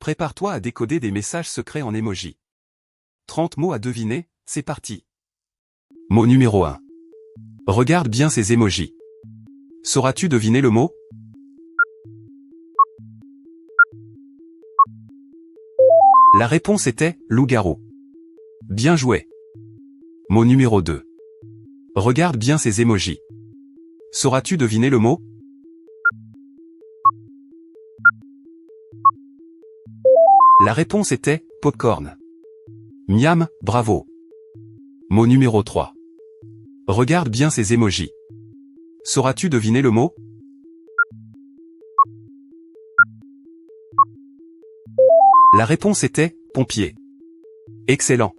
Prépare-toi à décoder des messages secrets en emoji. 30 mots à deviner, c'est parti. Mot numéro 1. Regarde bien ces emojis. Sauras-tu deviner le mot? La réponse était loup-garou. Bien joué. Mot numéro 2. Regarde bien ces emojis. Sauras-tu deviner le mot? La réponse était popcorn. Miam, bravo. Mot numéro 3. Regarde bien ces emojis. Sauras-tu deviner le mot? La réponse était pompier. Excellent.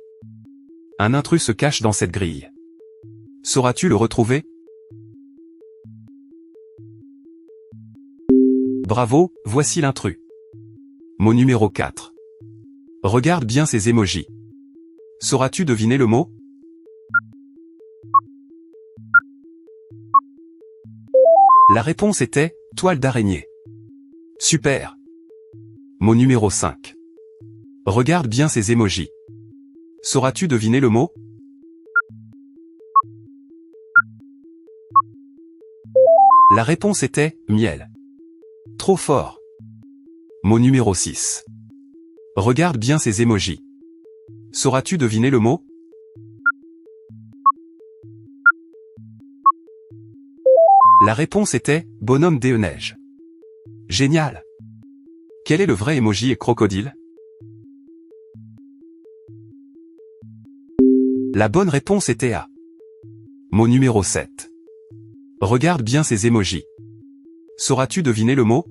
Un intrus se cache dans cette grille. Sauras-tu le retrouver? Bravo, voici l'intrus. Mot numéro 4. Regarde bien ces emojis. Sauras-tu deviner le mot? La réponse était toile d'araignée. Super. Mot numéro 5. Regarde bien ces emojis. Sauras-tu deviner le mot? La réponse était miel. Trop fort. Mot numéro 6. Regarde bien ces emojis. Sauras-tu deviner le mot? La réponse était bonhomme de neige. Génial. Quel est le vrai emoji et crocodile? La bonne réponse était A. Mot numéro 7. Regarde bien ces emojis. Sauras-tu deviner le mot?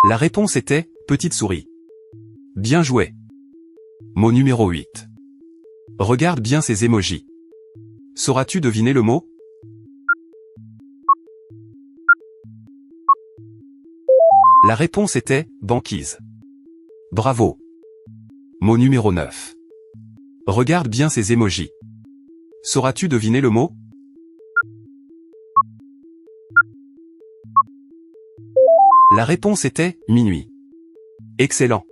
La réponse était petite souris. Bien joué. Mot numéro 8. Regarde bien ces emojis. Sauras-tu deviner le mot? La réponse était banquise. Bravo. Mot numéro 9. Regarde bien ces emojis. Sauras-tu deviner le mot? La réponse était minuit. Excellent.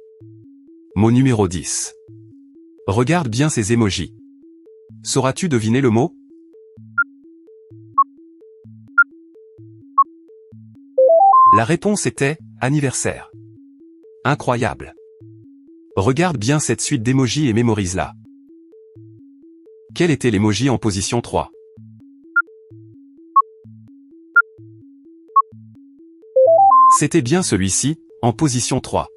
Mot numéro 10. Regarde bien ces emojis. Sauras-tu deviner le mot? La réponse était anniversaire. Incroyable. Regarde bien cette suite d'émojis et mémorise-la. Quel était l'emoji en position 3? C'était bien celui-ci, en position 3.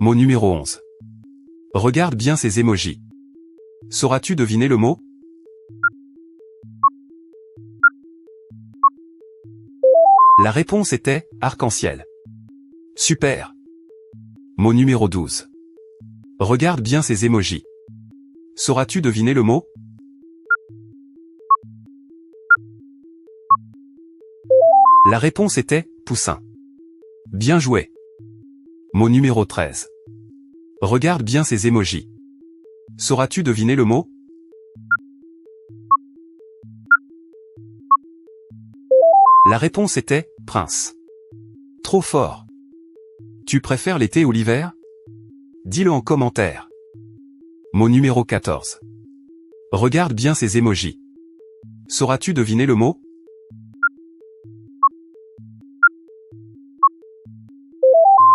Mot numéro 11. Regarde bien ces emojis. Sauras-tu deviner le mot? La réponse était arc-en-ciel. Super. Mot numéro 12. Regarde bien ces emojis. Sauras-tu deviner le mot? La réponse était poussin. Bien joué. Mot numéro 13. Regarde bien ces emojis. Sauras-tu deviner le mot? La réponse était prince. Trop fort. Tu préfères l'été ou l'hiver? Dis-le en commentaire. Mot numéro 14. Regarde bien ces emojis. Sauras-tu deviner le mot?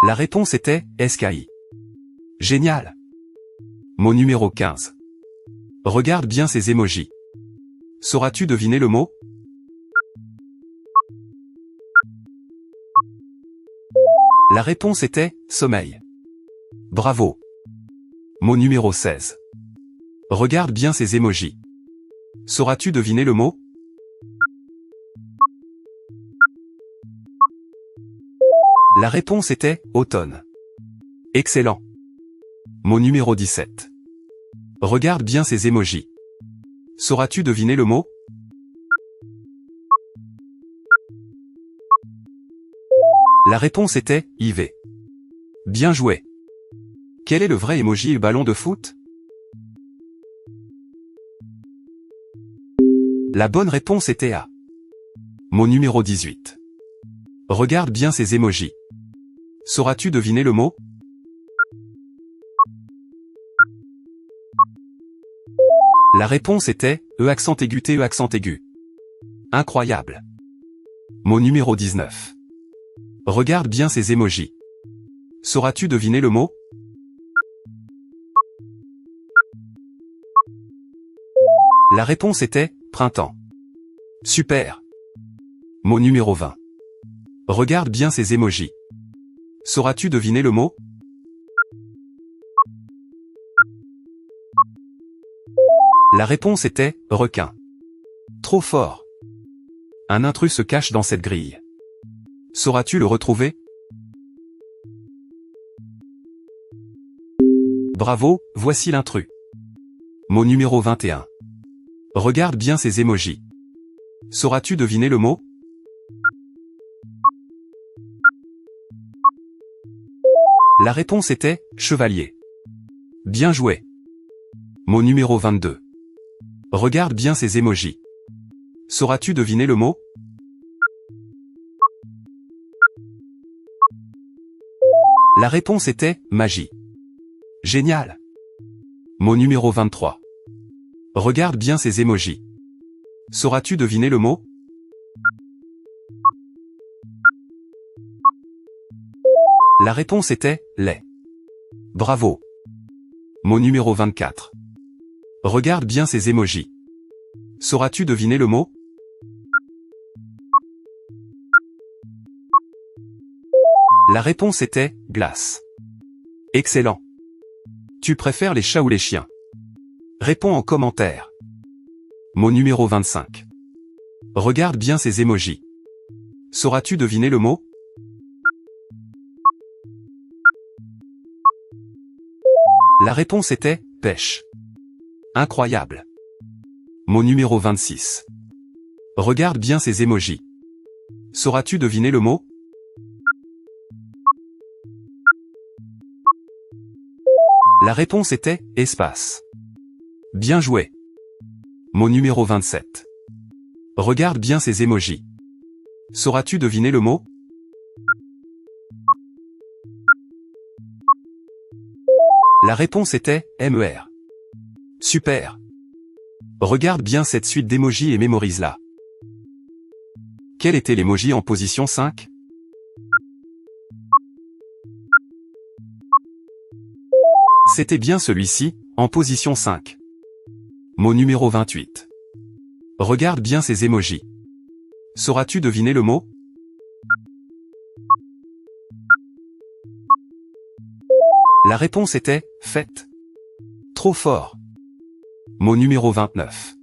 La réponse était SKI. Génial. Mot numéro 15. Regarde bien ces emojis. Sauras-tu deviner le mot? La réponse était sommeil. Bravo. Mot numéro 16. Regarde bien ces emojis. Sauras-tu deviner le mot? La réponse était automne. Excellent. Mot numéro 17. Regarde bien ces emojis. Sauras-tu deviner le mot? La réponse était IV. Bien joué. Quel est le vrai emoji et ballon de foot? La bonne réponse était A. Mot numéro 18. Regarde bien ces emojis. Sauras-tu deviner le mot? La réponse était E accent aigu T E accent aigu. Incroyable. Mot numéro 19. Regarde bien ces emojis. Sauras-tu deviner le mot? La réponse était printemps. Super. Mot numéro 20. Regarde bien ces emojis. Sauras-tu deviner le mot? La réponse était requin. Trop fort. Un intrus se cache dans cette grille. Sauras-tu le retrouver? Bravo, voici l'intrus. Mot numéro 21. Regarde bien ces emojis. Sauras-tu deviner le mot? La réponse était chevalier. Bien joué. Mot numéro 22. Regarde bien ces emojis. Sauras-tu deviner le mot? La réponse était magie. Génial. Mot numéro 23. Regarde bien ces emojis. Sauras-tu deviner le mot? La réponse était lait. Bravo. Mot numéro 24. Regarde bien ces emojis. Sauras-tu deviner le mot? La réponse était glace. Excellent. Tu préfères les chats ou les chiens? Réponds en commentaire. Mot numéro 25. Regarde bien ces emojis. Sauras-tu deviner le mot? La réponse était pêche. Incroyable. Mot numéro 26. Regarde bien ces emojis. Sauras-tu deviner le mot? La réponse était espace. Bien joué. Mot numéro 27. Regarde bien ces emojis. Sauras-tu deviner le mot? La réponse était MER. Super. Regarde bien cette suite d'émojis et mémorise-la. Quel était l'emoji en position 5? C'était bien celui-ci, en position 5. Mot numéro 28. Regarde bien ces emojis. Sauras-tu deviner le mot? La réponse était fête. Trop fort. Mot numéro 29.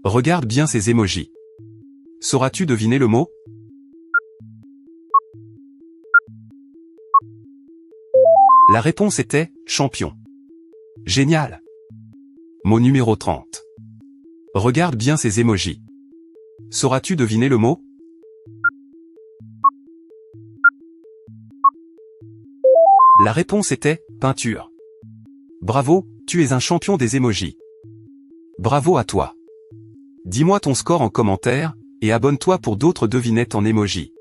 Regarde bien ces emojis. Sauras-tu deviner le mot? La réponse était champion. Génial. Mot numéro 30. Regarde bien ces emojis. Sauras-tu deviner le mot? La réponse était peinture. Bravo, tu es un champion des emojis. Bravo à toi. Dis-moi ton score en commentaire, et abonne-toi pour d'autres devinettes en emojis.